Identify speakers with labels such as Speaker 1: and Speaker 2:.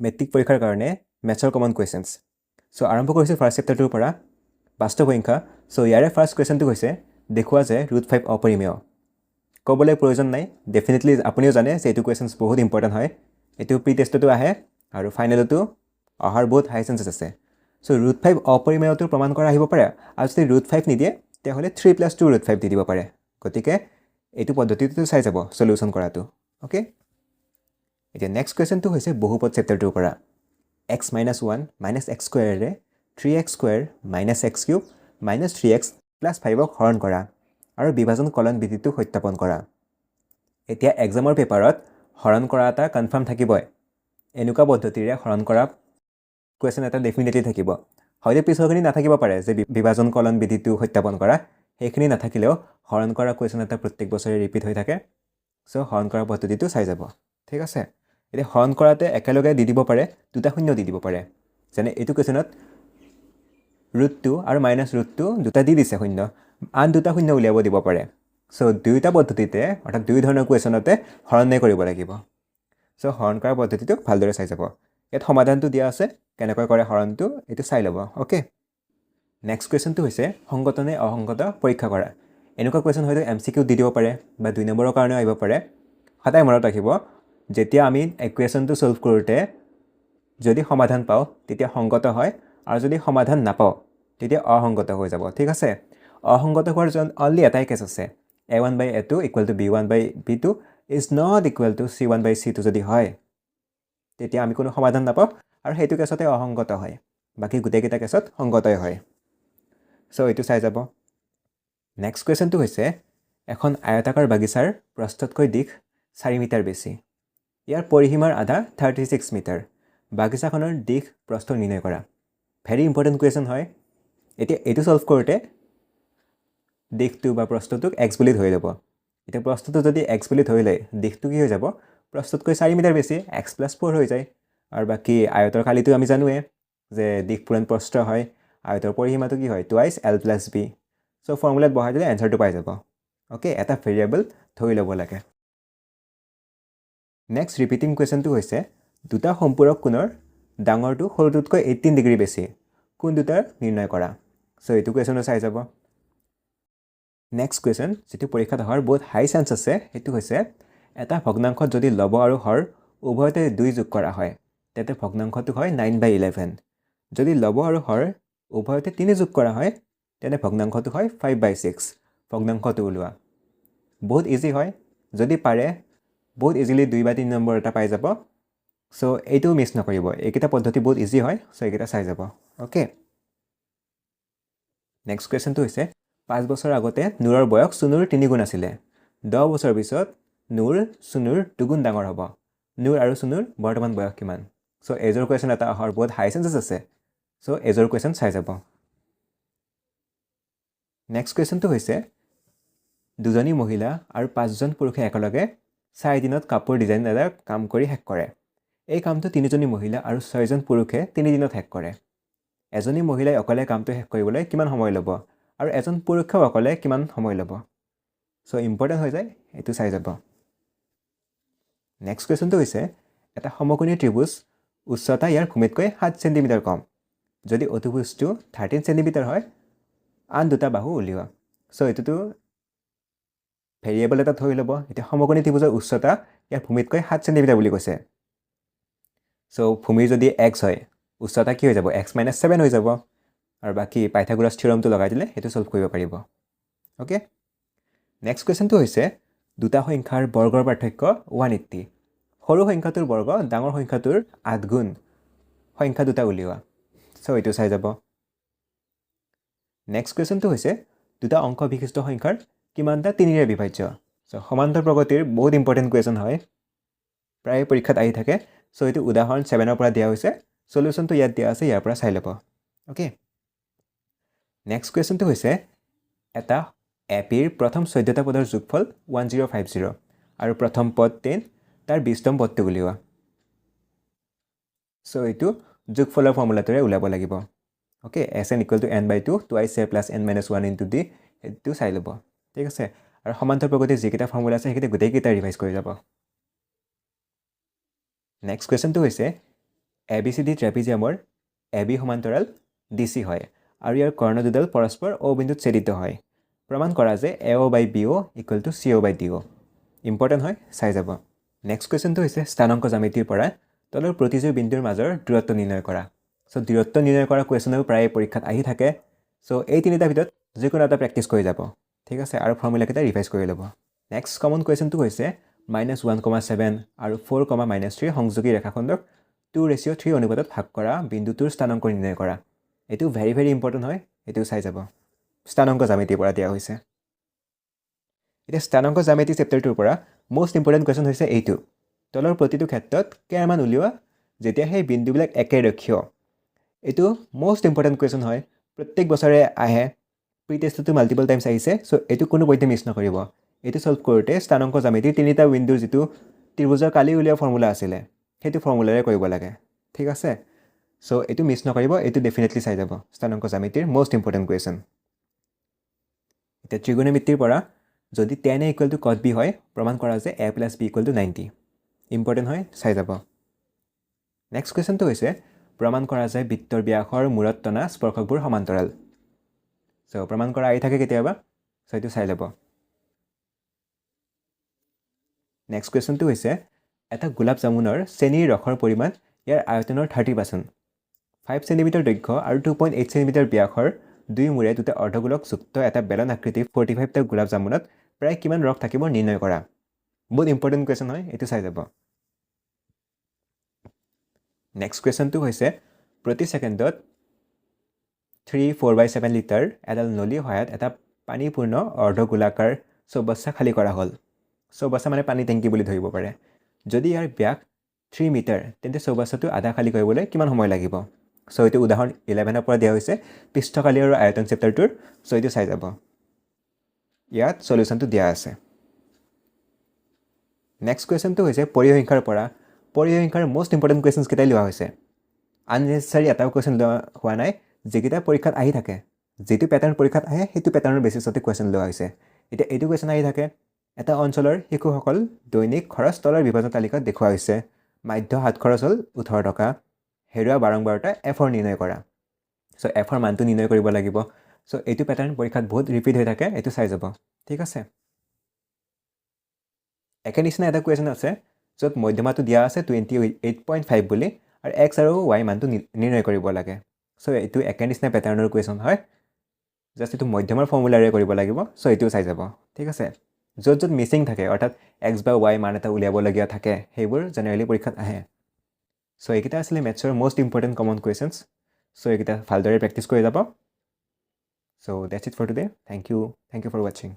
Speaker 1: matric পৰীক্ষাৰ কাৰণে মেথছৰ common questions so আৰম্ভ কৰিছোঁ ফাৰ্ষ্ট চেপ্টাৰটোৰ পৰা বাস্তৱ সংখ্যা সো ইয়াৰে ফাৰ্ষ্ট কুৱেশ্যনটো হৈছে দেখুওৱা যে √5 অপৰিমেয় ক'বলৈ প্ৰয়োজন নাই ডেফিনেটলি আপুনিও জানে যে এইটো কুৱেশ্যনছ বহুত ইম্পৰ্টেণ্ট হয় এইটো প্ৰি টেষ্টতো আহে আৰু ফাইনেলতো অহাৰ বহুত হাই চান্সেছ আছে সো √5 অপৰিমেয়টো প্ৰমাণ কৰা আহিব পাৰে আৰু যদি √5 নিদিয়ে তেতিয়াহ'লে 3 + 2 √5 দি দিব পাৰে গতিকে এইটো পদ্ধতিটো চাই যাব সলিউশ্যন কৰাটো ওকে এতিয়া নেক্সট কুৱেশ্যনটো হৈছে বহুপদ চেপ্টাৰটোৰ পৰা x - 1 - x² ৰে 3x² - x³ - 3x + 5ক হৰণ কৰা আৰু বিভাজন কলন বিধিটো সত্যাপন কৰা এতিয়া এক্সামৰ পেপাৰত হৰণ কৰা এটা কনফাৰ্ম থাকিবই এনেকুৱা পদ্ধতিৰে হৰণ কৰা কুৱেশ্যন এটা ডেফিনেটলি থাকিব হয়তো পিছৰখিনি নাথাকিব পাৰে যে বিভাজন কলন বিধিটো সত্যাপন কৰা সেইখিনি নাথাকিলেও হৰণ কৰা কুৱেশ্যন এটা প্ৰত্যেক বছৰে ৰিপিট হৈ থাকে সো হৰণ কৰা পদ্ধতিটো চাই যাব ঠিক আছে এতিয়া হৰণ কৰাতে একেলগে দি দিব পাৰে দুটা শূন্য দি দিব পাৰে যেনে এইটো কুৱেশ্যনত √2 আৰু -√2 দুটা দি দিছে শূন্য আন দুটা শূন্য উলিয়াব দিব পাৰে সো দুইটা পদ্ধতিতে অৰ্থাৎ দুই ধৰণৰ কুৱেশ্যনতে হৰণে কৰিব লাগিব সো হৰণ কৰা পদ্ধতিটো ভালদৰে চাই যাব ইয়াত সমাধানটো দিয়া আছে কেনেকৈ কৰে হৰণটো এইটো চাই ল'ব ওকে নেক্সট কুৱেশ্যনটো হৈছে সংগত নে অসংগত পৰীক্ষা কৰা এনেকুৱা কুৱেশ্যন হয়তো MCQ দি দিব পাৰে বা 2 নম্বৰৰ কাৰণেও আহিব পাৰে সদায় মনত ৰাখিব যেতিয়া আমি ইকুৱেশ্যনটো সলভ কৰোঁতে যদি সমাধান পাওঁ তেতিয়া সংগত হয় আৰু যদি সমাধান নাপাওঁ তেতিয়া অসংগত হৈ যাব ঠিক আছে অসংগত হোৱাৰ অনলি এটাই কেছ আছে a1/a2 = b1/b2 is not equal to c1/c2 যদি হয় তেতিয়া আমি কোনো সমাধান নাপাওঁ আৰু সেইটো কেছতে অসংগত হয় বাকি গোটেইকেইটা কেছত সংগতই হয় সো এইটো চাই যাব নেক্সট কুৱেশ্যনটো হৈছে এখন আয়তাকাৰ বাগিচাৰ প্ৰস্থতকৈ দিশ 4 মিটাৰ বেছি ইয়াৰ পৰিসীমাৰ আধা 36 মিটাৰ বাগিচাখনৰ দিশ প্ৰস্থ নিৰ্ণয় কৰা ভেৰি ইম্পৰ্টেণ্ট কুৱেশ্যন হয় এতিয়া এইটো সলভ কৰোঁতে দিশটো বা প্ৰস্থটোক x বুলি ধৰি ল'ব এতিয়া প্ৰস্থটো যদি x বুলি ধৰি লয় দিশটো কি হৈ যাব প্ৰস্থতকৈ 4 মিটাৰ বেছি x + 4 হৈ যায় আৰু বাকি আয়তৰ কালিটো আমি জানোৱে যে দিশ পূৰণ প্ৰস্থ হয় আয়তৰ পৰিসীমাটো কি হয় টুৱাইচ l + b সো ফৰ্মুলাত বহাই দিলে এনসাৰটো পাই যাব ওকে এটা ভেৰিয়েবল ধৰি ল'ব লাগে নেক্সট ৰিপিটিং কুৱেশ্যনটো হৈছে দুটা সম্পূৰক কোণৰ ডাঙৰটো সৰুটোতকৈ 18 ডিগ্ৰী বেছি কোন দুটাৰ নিৰ্ণয় কৰা সো এইটো কুৱেশ্যনো চাই যাব নেক্সট কুৱেশ্যন যেটো পৰীক্ষাত অহাৰ বহুত হাই চান্স আছে সেইটো হৈছে এটা ভগ্নাংশত যদি লব আৰু হৰ উভয়তে 2 যোগ কৰা হয় তেতে ভগ্নাংশটো হয় 9/11 যদি লব আৰু হৰ উভয়তে 3 যোগ কৰা হয় তেনে ভগ্নাংশটো হয় 5/6 ভগ্নাংশটো ওলোৱা বহুত ইজি হয় যদি পাৰে বহুত ইজিলি 2 বা 3 নম্বৰ এটা পাই যাব সো এইটো মিছ নকৰিব এইকেইটা পদ্ধতি বহুত ইজি হয় সো এইকেইটা চাই যাব ওকে নেক্সট কুৱেশ্যনটো হৈছে 5 বছৰ আগতে নুৰৰ বয়স সুনুৰ 3 গুণ আছিলে 10 বছৰ পিছত নুৰ সুনুৰ 2 গুণ ডাঙৰ হ'ব নুৰ আৰু সুনুৰ বৰ্তমান বয়স কিমান সো এজৰ কুৱেশ্যন এটা অহাৰ বহুত হাই চান্সেছ আছে সো এজৰ কুৱেশ্যন চাই যাব নেক্সট কুৱেশ্যনটো হৈছে দুজনী মহিলা আৰু 5জন পুৰুষে একেলগে 4 দিনত কাপোৰ ডিজাইন এটা কাম কৰি শেষ কৰে এই কামটো 3জনী মহিলা আৰু 6জন পুৰুষে 3 দিনত শেষ কৰে এজনী মহিলাই অকলে কামটো শেষ কৰিবলৈ কিমান সময় ল'ব আৰু এজন পুৰুষেও অকলে কিমান সময় ল'ব সো ইম্পৰ্টেণ্ট হৈ যায় এইটো চাই যাব নেক্সট কুৱেশ্যনটো হৈছে এটা সমকোণী ত্ৰিভুজ উচ্চতা ইয়াৰ ভূমিতকৈ 7 সেন্টিমিটাৰ কম যদি অতিভুজটো 13 সেন্টিমিটাৰ হয় আন দুটা বাহু উলিওৱা সো এইটোতো ভেৰিয়েবল এটা ধৰি ল'ব এতিয়া সমকোণী ত্ৰিভুজৰ উচ্চতা ইয়াৰ ভূমিতকৈ 7 সেন্টিমিটাৰ বুলি কৈছে সো ভূমিৰ যদি x হয় উচ্চতা কি হৈ যাব x - 7 হৈ যাব আৰু বাকি পাইথাগোৰাছ থিওৰামটো লগাই দিলে সেইটো সলভ কৰিব পাৰিব ওকে নেক্সট কুৱেশ্যনটো হৈছে দুটা সংখ্যাৰ বৰ্গৰ পাৰ্থক্য 180 সৰু সংখ্যাটোৰ বৰ্গ ডাঙৰ সংখ্যাটোৰ 8 গুণ সংখ্যা দুটা উলিওৱা সো এইটো চাই যাব নেক্সট কুৱেশ্যনটো হৈছে দুটা অংক বিশিষ্ট সংখ্যাৰ কিমানটা 3ৰে বিভাজ্য সো সমান্তৰ প্ৰগতিৰ বহুত ইম্পৰ্টেণ্ট কুৱেশ্যন হয় প্ৰায় পৰীক্ষাত আহি থাকে সো এইটো উদাহৰণ 7ৰ পৰা দিয়া হৈছে সলিউশ্যনটো ইয়াত দিয়া আছে ইয়াৰ পৰা চাই ল'ব ওকে নেক্সট কুৱেশ্যনটো হৈছে এটা এপিৰ প্ৰথম 14টা পদৰ যোগফল 1050 আৰু প্ৰথম পদ 10 তাৰ 20তম পদটো উলিওৱা সো এইটো যোগফলৰ ফৰ্মুলাটোৰে উলিয়াব লাগিব okay sn = n/2 2a + n - 1 * d এইটো চাই ল'ব ঠিক আছে আৰু সমান্তৰ প্ৰগতিৰ যিকেইটা ফৰ্মুলা আছে সেইকেইটা গোটেইকেইটা ৰিভাইজ কৰি যাব নেক্সট কুৱেশ্যনটো হৈছে ABCD ট্ৰেপিজিয়ামৰ AB সমান্তৰাল DC হয় আৰু ইয়াৰ কৰ্ণ দুডাল পৰস্পৰ O বিন্দুত ছেদিত হয় প্ৰমাণ কৰা যে AO by BO equal to CO by DO important হয় চাই যাব নেক্সট কুৱেশ্যনটো হৈছে স্থানাংক জ্যামিতিৰ পৰা তলৰ প্ৰতিযোগী বিন্দুৰ মাজৰ দূৰত্ব নিৰ্ণয় কৰা সো দূৰত্ব নিৰ্ণয় কৰা কুৱেশ্যনও প্ৰায় পৰীক্ষাত আহি থাকে সো এই তিনিটা ভিতৰত যিকোনো এটা প্ৰেক্টিছ কৰি যাব ঠিক আছে আৰু ফৰ্মুলাকেইটা ৰিভাইজ কৰি ল'ব নেক্সট কমন কুৱেশ্যনটো হৈছে -1,7 আৰু 4,-3 সংযোগী ৰেখাখণ্ডক 2:3 অনুপাতত ভাগ কৰা বিন্দুটোৰ স্থানাংক নিৰ্ণয় কৰা এইটো ভেৰি ভেৰি ইম্পৰ্টেণ্ট হয় এইটো চাই যাব স্থানাংক জ্যামিতিৰ পৰা দিয়া হৈছে এতিয়া স্থানাংক জ্যামিতি চেপ্টাৰটোৰ পৰা মোষ্ট ইম্পৰ্টেণ্ট কুৱেশ্যন হৈছে এইটো তলৰ প্ৰতিটো ক্ষেত্ৰত কেৰ মান উলিওৱা যেতিয়া সেই বিন্দুবিলাক একে ৰেখীয় এইটো মোষ্ট ইম্পৰ্টেণ্ট কুৱেশ্যন হয় প্ৰত্যেক বছৰে আহে প্ৰি টেষ্টটো মাল্টিপল টাইমছ আহিছে সো এইটো কোনো পধ্যে মিছ নকৰিব এইটো সলভ কৰোঁতে স্থানাংক জ্যামিতিৰ তিনিটা বিন্দুৰ যিটো ত্ৰিভুজৰ কালি উলিওৱা ফৰ্মুলা আছিলে সেইটো ফৰ্মুলাৰে কৰিব লাগে ঠিক আছে সো এইটো মিছ নকৰিব এইটো ডেফিনেটলি চাই যাব স্থানাংক জ্যামিতিৰ মোষ্ট ইম্পৰ্টেণ্ট কুৱেশ্যন এতিয়া ত্ৰিগোণমিতিৰ পৰা যদি tan a equal to cos b হয় প্ৰমাণ কৰা যে a plus b equal to 90 important হয় চাই যাব নেক্সট কুৱেশ্যনটো হৈছে প্ৰমাণ কৰা যে বৃত্তৰ ব্যাসৰ মূৰত টনা স্পৰ্শকবোৰ সমান্তৰাল সো প্ৰমাণ কৰা আহি থাকে কেতিয়াবা সো এইটো চাই ল'ব নেক্সট কুৱেশ্যনটো হৈছে এটা গোলাপ জামুনৰ চেনিৰ ৰসৰ পৰিমাণ ইয়াৰ আয়তনৰ 30% 5 সেন্টিমিটাৰ দৈৰ্ঘ্য আৰু 2.8 সেন্টিমিটাৰ ব্যাসৰ দুই মূৰে দুটা অৰ্ধগোলক যুক্ত এটা বেলন আকৃতিৰ 45টা গোলাপ জামুনত প্ৰায় কিমান ৰস থাকিব নিৰ্ণয় কৰা বহুত ইম্পৰ্টেণ্ট কুৱেশ্যন হয় এইটো চাই যাব নেক্সট কুৱেশ্যনটো হৈছে প্ৰতি ছেকেণ্ডত 3/4/7 লিটাৰ এডাল নলীৰ সহায়ত এটা পানীপূৰ্ণ অৰ্ধগোলাকাৰ চৌবাচ্চা খালী কৰা হ'ল চৌবাচ্চা মানে পানী টেংকি বুলি ধৰিব পাৰে যদি ইয়াৰ ব্যাস 3 মিটাৰ তেন্তে চৌবাচ্চাটো আধা খালী কৰিবলৈ কিমান সময় লাগিব সো এইটো উদাহৰণ 11ৰ পৰা দিয়া হৈছে পৃষ্ঠকালি আৰু আয়তন চেপ্টাৰটোৰ সো এইটো চাই যাব ইয়াত সলিউশনটো দিয়া আছে নেক্সট কুৱেশ্যনটো হৈছে পৰিসংখ্যাৰ পৰা পৰিসংখ্যাৰ মোষ্ট ইম্পৰ্টেণ্ট কুৱেশ্যনছ কেইটাই লোৱা হৈছে আননেচেচাৰী এটাও কুৱেশ্যন লোৱা হোৱা নাই যিকেইটা পৰীক্ষাত আহি থাকে যিটো পেটাৰ্ণ পৰীক্ষাত আহে সেইটো পেটাৰ্ণৰ বেচিছতে কুৱেশ্যন লোৱা হৈছে এতিয়া এইটো কুৱেশ্যন আহি থাকে এটা অঞ্চলৰ শিশুসকল দৈনিক খৰচ তলৰ বিভাজন তালিকাত দেখুওৱা হৈছে মাধ্য হাত খৰচ হ'ল 18 টকা হেৰুৱা বাৰম্বাৰতা এফৰ নিৰ্ণয় কৰা সো এফৰ মানটো নিৰ্ণয় কৰিব লাগিব সো এইটো পেটাৰ্ণ পৰীক্ষাত বহুত ৰিপিট হৈ থাকে এইটো চাই যাব ঠিক আছে একে নিচিনা এটা কুৱেশ্যন আছে য'ত মধ্যমাটো দিয়া আছে 28.5 বুলি আৰু x আৰু y মানটো নিৰ্ণয় কৰিব লাগে সো এইটো একে নিচিনা পেটাৰ্ণৰ কুৱেশ্যন হয় জাষ্ট এইটো মধ্যমাৰ ফৰ্মুলাৰে কৰিব লাগিব সো এইটো চাই যাব ঠিক আছে য'ত য'ত মিছিং থাকে অৰ্থাৎ x বা y মান এটা উলিয়াবলগীয়া থাকে সেইবোৰ জেনেৰেলি পৰীক্ষাত আহে সো এইকেইটা আছিলে মেথছৰ most important common questions so এইকেইটা ভালদৰে প্ৰেক্টিছ কৰি যাব so that's it for today thank you for ৱাচিং